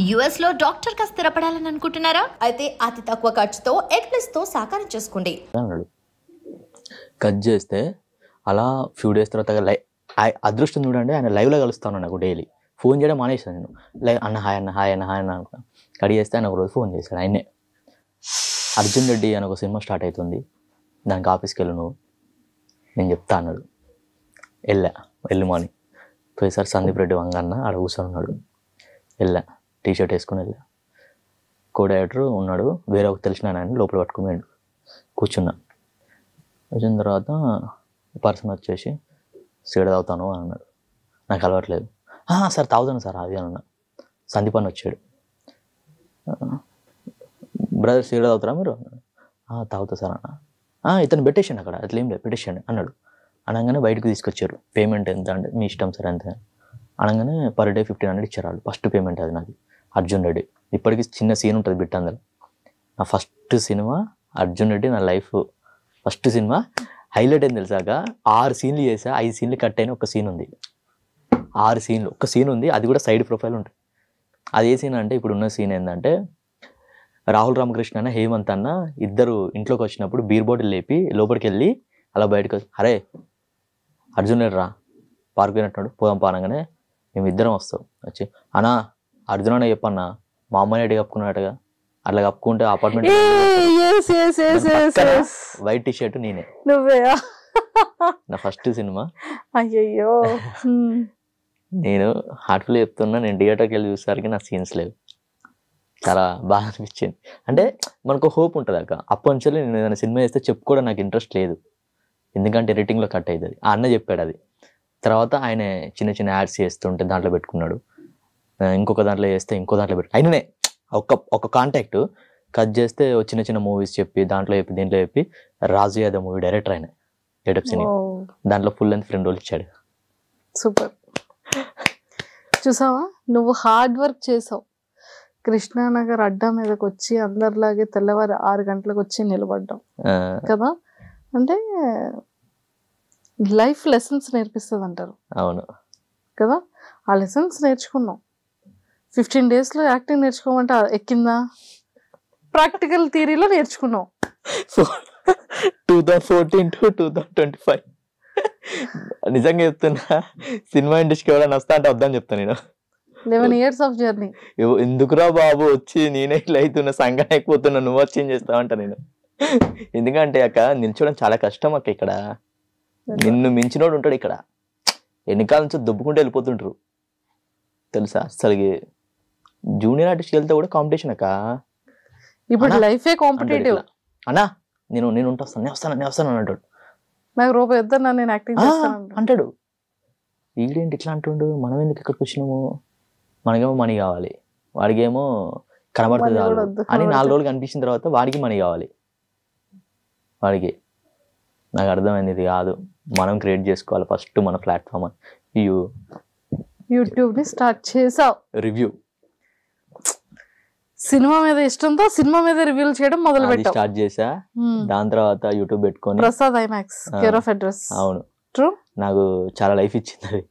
US లో doctor గా స్థిరపడాలని అనుకుంటున్నారా? అయితే అతి తక్కువ ఖర్చుతో ఎడ్ప్లస్ తో సాకారం చేసుకోండి. కట్ చేస్తే అలా ఫ్యూ డేస్ తర్వాత అదృష్టం చూడండి, ఆయన లైవ్లో కలుస్తాను నాకు డైలీ. ఫోన్ చేయడం మానేసాను నేను. లైవ్ అన్న హాయ్ అన్న హాయ్ అన్న హాయ్ అన్న అనుకున్నా. కట్ చేస్తే ఆయన ఒకరోజు ఫోన్ చేశాడు. ఆయనే అర్జున్ రెడ్డి అని ఒక సినిమా స్టార్ట్ అవుతుంది, దానికి ఆఫీస్కి వెళ్ళు నువ్వు, నేను చెప్తా అన్నాడు. వెళ్ళి మార్నింగ్ పోయేసరి సందీప్ రెడ్డి వంగన్న ఆడ కూర్చొని ఉన్నాడు. టీషర్ట్ వేసుకుని కో డైరెక్టర్ ఉన్నాడు, వేరే ఒక తెలిసిన ఆయన లోపల పట్టుకుని కూర్చున్నా. వచ్చిన తర్వాత పర్సన్ వచ్చేసి సిగరెట్ తాగుతాను అని అన్నాడు. నాకు అలవాట్లేదు. సార్ తాగుతాను సార్ అది అని అన్నా. సందీప్ అని వచ్చాడు. బ్రదర్ సిగరెట్ తాగుతారా మీరు? తాగుతా సార్ అన్న. ఇతను పెట్టేసాడు అక్కడ, అట్లా ఏం లేదు పెట్టేసాడు అన్నాడు. అనగానే బయటకు తీసుకొచ్చారు. పేమెంట్ ఎంత అంటే మీ ఇష్టం సార్ ఎంత అనగానే పర్ డే 1500 ఇచ్చారు వాళ్ళు. ఫస్ట్ పేమెంట్ అది నాది. అర్జున్ రెడ్డి ఇప్పటికీ చిన్న సీన్ ఉంటుంది బిట్ అందులో. నా ఫస్ట్ సినిమా అర్జున్ రెడ్డి, నా లైఫ్ ఫస్ట్ సినిమా. హైలైట్ ఏం తెలిసాక 6 సీన్లు చేసా, 5 సీన్లు కట్ అయిన ఒక సీన్ ఉంది. 6 సీన్లు ఒక సీన్ ఉంది, అది కూడా సైడ్ ప్రొఫైల్ ఉంటుంది. అది ఏ సీన్ అంటే ఇప్పుడు ఉన్న సీన్ ఏంటంటే రాహుల్ రామకృష్ణ అన్న హేమంత్ అన్న ఇద్దరు ఇంట్లోకి వచ్చినప్పుడు బీర్ బాటిల్ లేపి లోపలికి వెళ్ళి అలా బయటకు వచ్చి అరే అర్జున్ రెడ్డి రా పార్క్ పోయినట్టున్నాడు పోదాం పానగానే మేము ఇద్దరం వస్తాం. వచ్చి అన్నా అర్జున్ అన్న చెప్పన్నా మా అమ్మాయి ఎటు కప్పుకున్నట్టుగా అట్లా కప్పుకుంటే అపార్ట్మెంట్ వైట్ టీ షర్ట్ నేనే. నా ఫస్ట్ సినిమా. అయ్యో నేను హార్ట్ఫుల్ చెప్తున్నా, నేను థియేటర్కి వెళ్ళి చూసేసరికి నా సీన్స్ లేవు. చాలా బాగా అనిపించింది. అంటే మనకు హోప్ ఉంటుంది అక్క. అప్పటి నుంచి నేను ఏదైనా సినిమా చేస్తే చెప్పుకోవడం నాకు ఇంట్రెస్ట్ లేదు, ఎందుకంటే ఎడిటింగ్లో కట్ అవుతుంది. ఆ అన్న చెప్పాడు అది. తర్వాత ఆయన చిన్న చిన్న యాడ్స్ చేస్తుంటే దాంట్లో పెట్టుకున్నాడు, ఇంకొక దాంట్లో చేస్తే ఇంకో దాంట్లో పెట్టు. ఆయననే ఒక కాంటాక్ట్ కట్ చేస్తే చిన్న చిన్న మూవీస్ చెప్పి దాంట్లో చెప్పి దీంట్లో చెప్పి రాజు యాదవ్ మూవీ డైరెక్టర్ ఆయన గెటప్ సినీ, దాంట్లో ఫుల్ లెంత్ ఫ్రెండ్ రోల్ ఇచ్చాడు. సూపర్. చూసావా నువ్వు హార్డ్ వర్క్ చేసావు. కృష్ణానగర్ అడ్డా మీదకి వచ్చి అందరిలాగే తెల్లవారు 6 గంటలకు వచ్చి నిలబడ్డాం కదా. అంటే లైఫ్ లెసన్స్ నేర్పిస్తుంది అంటారు. అవును కదా, ఆ లెసన్స్ నేర్చుకున్నాం. 15 డేస్లో యాక్టింగ్ నేర్చుకోమంటే ఎక్కిందా? ప్రాక్టికల్ థియరీలో నేర్చుకున్నాం. 2014 to 2025 నిజంగా చెప్తున్నా, సినిమా ఇండస్ట్రీకి ఎవరైనా వస్తా అంటే వద్దని చెప్తాను నేను. 11 years ఆఫ్ జర్నీ. ఎందుకురా బాబు వచ్చి నేనే ఇట్లా అవుతున్నా, సంఘం అయిపోతున్నా, నువ్వు వచ్చి ఏం చేస్తావంట నేను. ఎందుకంటే అక్క నిల్చోవడం చాలా కష్టం అక్క. ఇక్కడ నిన్ను మించినోడు ఉంటాడు ఇక్కడ, వెనకాల నుంచి దుబ్బుకుంటూ వెళ్ళిపోతుంటారు తెలుసా. అసలు జూనియర్ ఆర్టిస్ట్ వెళ్తే కూడా కాంపిటీషన్ అక్క. ఇప్పుడు లైఫే కాంపిటేటివ్. అన్నా నేను వస్తాను అంటాడు. నాకు రూపాయి వద్దన్నా నేను యాక్టింగ్ చేస్తాను అంటాడు. వీడేంటి ఇట్లా అంటుండు, మనం ఎందుకు ఇక్కడికి వచ్చినాము, మనకేమో మనీ కావాలి, వాడికేమో కనబడుతుంది అని 4 రోజులు కనిపించిన తర్వాత వాడికి మనీ కావాలి. వాడికి నాకు అర్థమైంది ఇది కాదు, మనం క్రియేట్ చేసుకోవాలి ఫస్ట్ మన ప్లాట్ఫామ్. యూట్యూబ్ ని స్టార్ట్ చేసావు. రివ్యూ సినిమా మీద ఇష్టంతో సినిమా మీద రివ్యూలు చేయడం మొదలు పెట్టావు. స్టార్ట్ చేసా. దాని తర్వాత యూట్యూబ్ పెట్టుకొని Prasad IMAX care of address. అవును, ట్రూ. నాకు చాలా లైఫ్ ఇచ్చింది అది.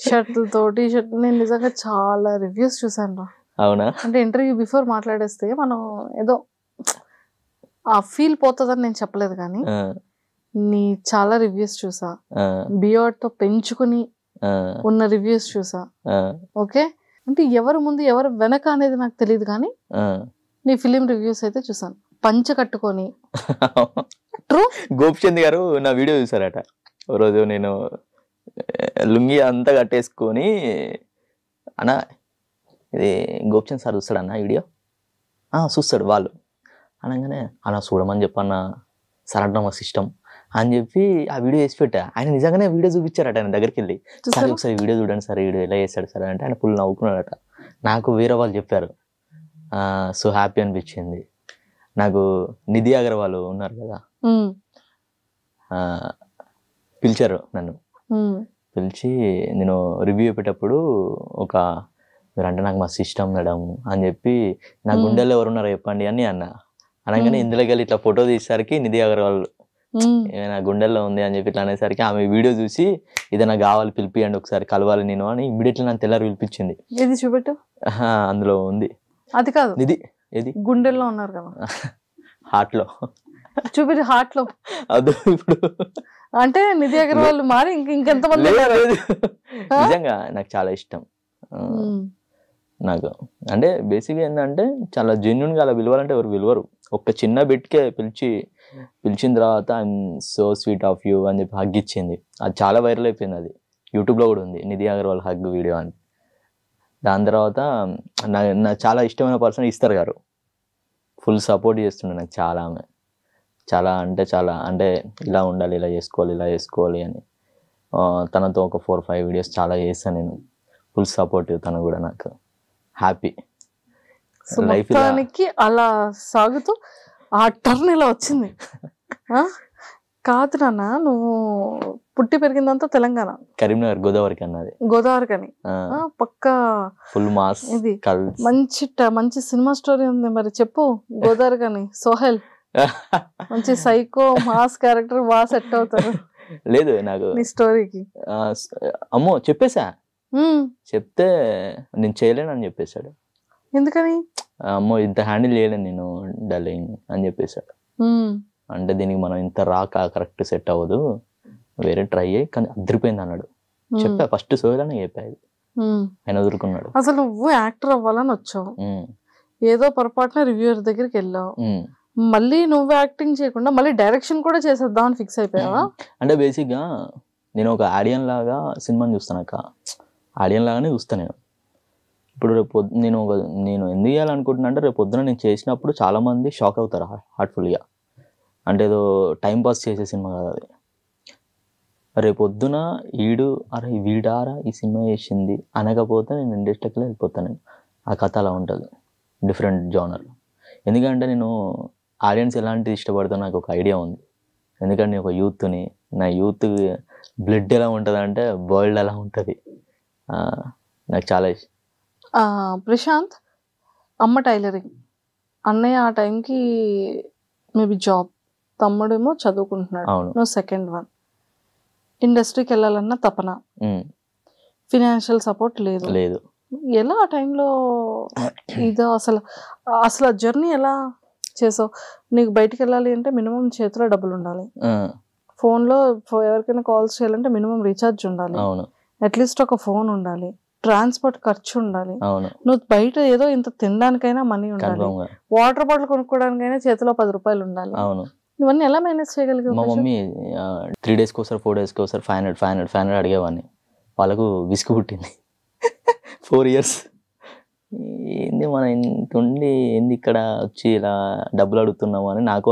షర్ట్లతో టీ షర్ట్ నేను నిజంగా చాలా రివ్యూస్ చూసాను. అవునా? అంటే ఇంటర్వ్యూ బిఫోర్ మాట్లాడేస్తే మనం ఏదో ఆ ఫీల్ పోతుందని నేను చెప్పలేదు, కానీ నీ చాలా రివ్యూస్ చూసా. బియర్డ్ తో పెంచుకుని ఉన్న రివ్యూస్ చూసా. ఓకే, అంటే ఎవరు ముందు ఎవరు వెనక అనేది నాకు తెలియదు, కానీ నీ ఫిలిం రివ్యూస్ అయితే చూసాను. పంచ కట్టుకొని. ట్రూ. గోపిచంద్ గారు నా వీడియో చూసారట ఓ రోజు. నేను లుంగి అంతా కట్టేసుకొని అన్న ఇది గోపిచంద్ సార్ చూస్తాడు అన్న వీడియో. చూస్తాడు వాళ్ళు అనగానే అన్న చూడమని చెప్పన్న సార్ అంటే మా సిస్టమ్ అని చెప్పి ఆ వీడియో వేసి పెట్టా. ఆయన నిజంగానే వీడియో చూపించారట ఆయన దగ్గరికి వెళ్ళి. సార్ ఒకసారి వీడియో చూడండి సార్, వీడియో ఎలా చేస్తాడు సార్ అంటే ఆయన ఫుల్ నవ్వుకున్నాడట. నాకు వేరే వాళ్ళు చెప్పారు, సో హ్యాపీ అనిపించింది నాకు. నిధి అగర్వాల్ ఉన్నారు కదా, పిలిచారు నన్ను. పిలిచి నేను రివ్యూ చెప్పేటప్పుడు మీరంటే నాకు మా సిస్టమ్ మేడం అని చెప్పి, నా గుండెల్లో ఎవరున్నారో చెప్పండి అని అనగానే ఇందులోకి వెళ్ళి ఇట్లా ఫోటో తీసేసరికి నిధి అగర్వాల్ నా గుండెల్లో ఉంది అని చెప్పి ఇట్లా అనేసరికి ఆమె వీడియో చూసి ఇదైనా కావాలి పిలిపియండి ఒకసారి కలవాలి నేను అని ఇమ్మీడియట్లీ నన్ను తెల్లారి పిలిపించింది. ఇది చూపెట్టు. అందులో ఉంది. అది కాదు, ఇది ఏది గుండెల్లో ఉన్నారు కదా, హార్ట్ లో చూపెట్టు. హార్ట్ లో అది ఇప్పుడు అంటే నిధి అగర్వాల్ మారి ఇంకెంతమంది. నిజంగా నాకు చాలా ఇష్టం. నాకు అంటే బేసిక్గా ఏంటంటే చాలా జెన్యున్ గా అలా పిలవాలంటే ఎవరు పిలవరు. ఒక చిన్న బిట్కే పిలిచిన తర్వాత I'm so sweet of you అని చెప్పి హగ్ ఇచ్చింది. అది చాలా వైరల్ అయిపోయింది. అది యూట్యూబ్లో కూడా ఉంది, నిధి అగర్వాల్ హగ్ వీడియో అని. దాని తర్వాత నా చాలా ఇష్టమైన పర్సన్ ఇస్తారు గారు ఫుల్ సపోర్ట్ చేస్తుండే నాకు. చాలా ఆమె చాలా అంటే ఇలా ఉండాలి, ఇలా చేసుకోవాలి అని. తనతో ఒక 4-5 వీడియోస్ చాలా చేస్తాను నేను. ఫుల్ సపోర్ట్ తను కూడా నాకు. హ్యాపీ లైఫ్ అలా సాగుతూ ఆ టర్న్ ఇలా వచ్చింది. కాదు నాన్న, నువ్వు పుట్టి పెరిగిందంతా తెలంగాణ, కరీంనగర్, గోదావరికి అన్నది. గోదావరికి పక్కా ఫుల్ మాస్. ఇది మంచి సినిమా స్టోరీ ఉంది, మరి చెప్పు. గోదావరి కానీ సోహెల్ మంచి సైకో మాస్ క్యారెక్టర్ బాగా సెట్ అవుతారు. లేదు నాకు నీ స్టోరీకి. అమ్మో చెప్పేసా, చెప్తే నేను చేయలేను అని చెప్పేశాడు. ఎందుకని? అమ్మో ఇంత హ్యాండిల్ చేయలేను నేను డార్లింగ్ అని చెప్పేశాడు. అంటే దీనికి మనం ఇంత కరెక్ట్ సెట్ అవ్వదు, వేరే ట్రై అయ్యి, కానీ అదిరిపోయింది అన్నాడు. చెప్పా ఫస్ట్ సోహెల్ చెప్పాది, ఆయన వదులుకున్నాడు. అసలు నువ్వు యాక్టర్ అవ్వాలని వచ్చావు, ఏదో పొరపాటున రివ్యూయర్ దగ్గరికి వెళ్ళావు, మళ్ళీ నువ్వు యాక్టింగ్ చేయకుండా మళ్ళీ డైరెక్షన్ కూడా చేసేద్దాం అని ఫిక్స్ అయిపోయావా? అంటే బేసిక్గా నేను ఒక ఆడియన్ లాగా సినిమాని చూస్తాను అక్క, ఆడియన్ లాగానే చూస్తాను నేను. ఇప్పుడు రేపు నేను ఎందుకు చేయాలనుకుంటున్నా అంటే రేపు పొద్దున నేను చేసినప్పుడు చాలామంది షాక్ అవుతారు హార్ట్ఫుల్గా. అంటే ఏదో టైంపాస్ చేసే సినిమా కాదు అది. రేపు పొద్దున అరే వీడారా ఈ సినిమా చేసింది అనకపోతే నేను ఇండస్ట్రీకి వెళ్ళిపోతాను. ఆ కథ అలా ఉంటుంది, డిఫరెంట్ జోనర్. ఎందుకంటే నేను ఆడియన్స్ ఎలాంటిది ఇష్టపడతానో నాకు ఒక ఐడియా ఉంది. ఎందుకంటే నేను ఒక యూత్ని, నా యూత్ బ్లడ్ ఎలా ఉంటుంది అంటే వరల్డ్ ఎలా ఉంటుంది, నాకు చాలా ఇష్టం. ప్రశాంత్ అమ్మ టైలరింగ్, అన్నయ్య ఆ టైంకి మేబీ జాబ్, తమ్ముడేమో చదువుకుంటున్నాడు, నువ్వు సెకండ్ వన్. ఇండస్ట్రీకి వెళ్ళాలన్న తపన, ఫినాన్షియల్ సపోర్ట్ లేదు. ఎలా ఆ టైంలో ఇదో అసలు జర్నీ ఎలా చేసావు? నీకు బయటికి వెళ్ళాలి అంటే మినిమం చేతిలో డబ్బులు ఉండాలి, ఫోన్లో ఎవరికైనా కాల్స్ చేయాలంటే మినిమం రీఛార్జ్ ఉండాలి, అట్లీస్ట్ ఒక ఫోన్ ఉండాలి, ట్రాన్స్పోర్ట్ ఖర్చు ఉండాలి, నువ్వు బయట ఏదో ఇంత తినడానికైనా మనీ ఉండాలి, వాటర్ బాటిల్ కొనుక్కోవడానికైనా చేతిలో 10 రూపాయలు ఉండాలి. ఇవన్నీ ఎలా మేనేజ్ చేయగలిగావు? మా మమ్మీ 3 డేస్కి ఒకసారి 4 డేస్కి ఒకసారి 500 అడిగేవాడిని. వాళ్ళకు విసుగు పుట్టింది. 4 years ఏంది మన ఇంత ఉండి ఏంది ఇక్కడ వచ్చి ఇలా డబ్బులు అడుగుతున్నాము అని నాకు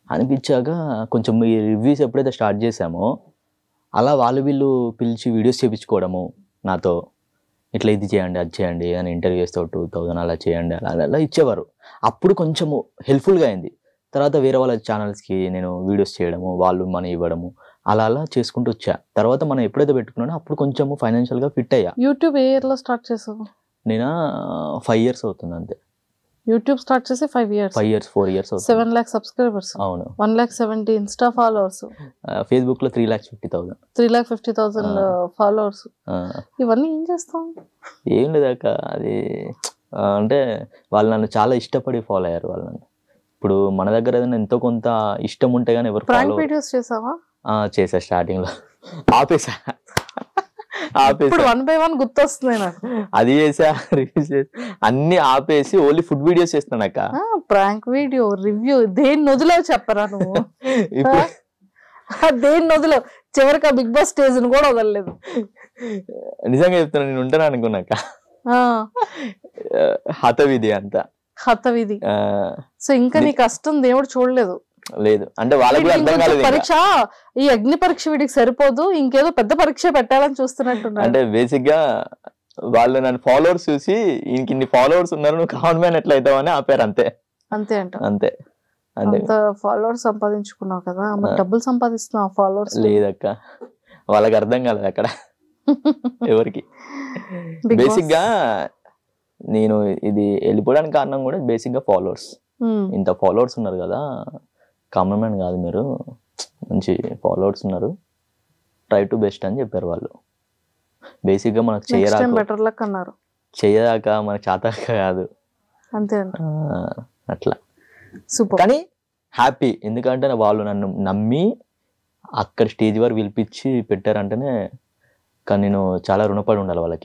అనిపించాక కొంచెం ఈ రివ్యూస్ ఎప్పుడైతే స్టార్ట్ చేసామో అలా వీళ్ళు పిలిచి వీడియోస్ చేయించుకోవడము నాతో, ఇట్లా ఇది చేయండి అది చేయండి అని ఇంటర్వ్యూ చేస్తే 2000 అలా చేయండి అలా ఇచ్చేవారు. అప్పుడు కొంచెము హెల్ప్ఫుల్గా అయింది. తర్వాత వేరే వాళ్ళ ఛానల్స్కి నేను వీడియోస్ చేయడము, వాళ్ళు మనీ ఇవ్వడము, అలా చేసుకుంటూ వచ్చా. తర్వాత మనం ఎప్పుడైతే పెట్టుకున్నానో అప్పుడు కొంచెము ఫైనాన్షియల్గా ఫిట్ అయ్యా. యూట్యూబ్ ఏ ఇయర్లో స్టార్ట్ చేసావు? నేను 5 years అవుతుంది అంతే. యూట్యూబ్ స్టార్ట్ చేసి 5 years, 4 years అవుతుంది. 7 lakh సబ్స్క్రైబర్స్. అవును. 170 ఇన్స్టా ఫాలోవర్స్. ఫేస్బుక్లో 350,000. 350,000 ఫాలోవర్స్. ఇవన్నీ ఏం చేస్తాం? ఏం లేదాక అది అంటే వాళ్ళు నన్ను చాలా ఇష్టపడి ఫాలో అయ్యారు. వాళ్ళు నన్ను ఇప్పుడు మన దగ్గర ఏదైనా ఎంతో కొంత ఇష్టం ఉంటే కానీ ఎవరు ప్రాంక్ వీడియోస్ చేసావా? చేసా, స్టార్టింగ్ లో ఆపేసా. ఇప్పుడు 1 by 1 గుర్తొస్తుంది నాకు. అది చేసా, రివ్యూస్ చేసా, అన్ని ఆపేసి ఓన్లీ ఫుడ్ వీడియోస్ చేస్తున్నాను అక్క. ప్రాంక్ వీడియో రివ్యూ దేన్ని వదిలేవు చెప్పరా నువ్వు? దేన్ని వదిలేవు? చివరికి బిగ్ బాస్ స్టేజ్ కూడా వదలలేదు. నిజంగా చెప్తున్నా, నేను ఉంటాను అనుకున్నాక. హతవిధి అంతా హతవిధి. సో ఇంకా నీ కష్టం దేవుడు చూడలేదు. లేదు అంటే వాళ్ళకి అర్థం కాలేదు. పరీక్ష ఈ అగ్ని పరీక్ష వీడికి సరిపోదు, ఇంకేదో పెద్ద పరీక్ష పెట్టాలని చూస్తున్నట్టున్నారు. అంటే బేసిక్ గా వాళ్ళు నన్ను ఫాలోవర్స్ చూసి ఈయనకి ఇన్ని ఫాలోవర్స్ ఉన్నారు, నువ్వు కామన్ మ్యాన్ ఎట్లా అవుతావు అని ఆపారు. అంతే అంతే. అంత ఫాలోవర్స్ సంపాదించుకున్నావు కదా, డబ్బులు సంపాదిస్తున్నావు ఫాలోవర్స్? లేదక్క, వాళ్ళకి అర్థం కాలేదు అక్కడ ఎవరికి. బేసిక్ గా నేను ఇది వెళ్ళిపోవడానికి కారణం కూడా బేసిక్ గా ఫాలోవర్స్. ఇంత ఫాలోవర్స్ ఉన్నారు కదా, కామన్ మ్యాన్ కాదు మీరు, మంచి ఫాలోవర్స్ ఉన్నారు, ట్రై టు బెస్ట్ అని చెప్పారు వాళ్ళు. బేసిక్గా మనకు బెటర్ లక్ అన్నారు. చేయదాకా మనకు చేతక కాదు అంతే అట్లా. సూపర్. కానీ హ్యాపీ, ఎందుకంటే వాళ్ళు నన్ను నమ్మి అక్కడ స్టేజ్ వరకు పిలిపించి పెట్టారంటేనే, కానీ నేను చాలా రుణపడి ఉండాలి వాళ్ళకి.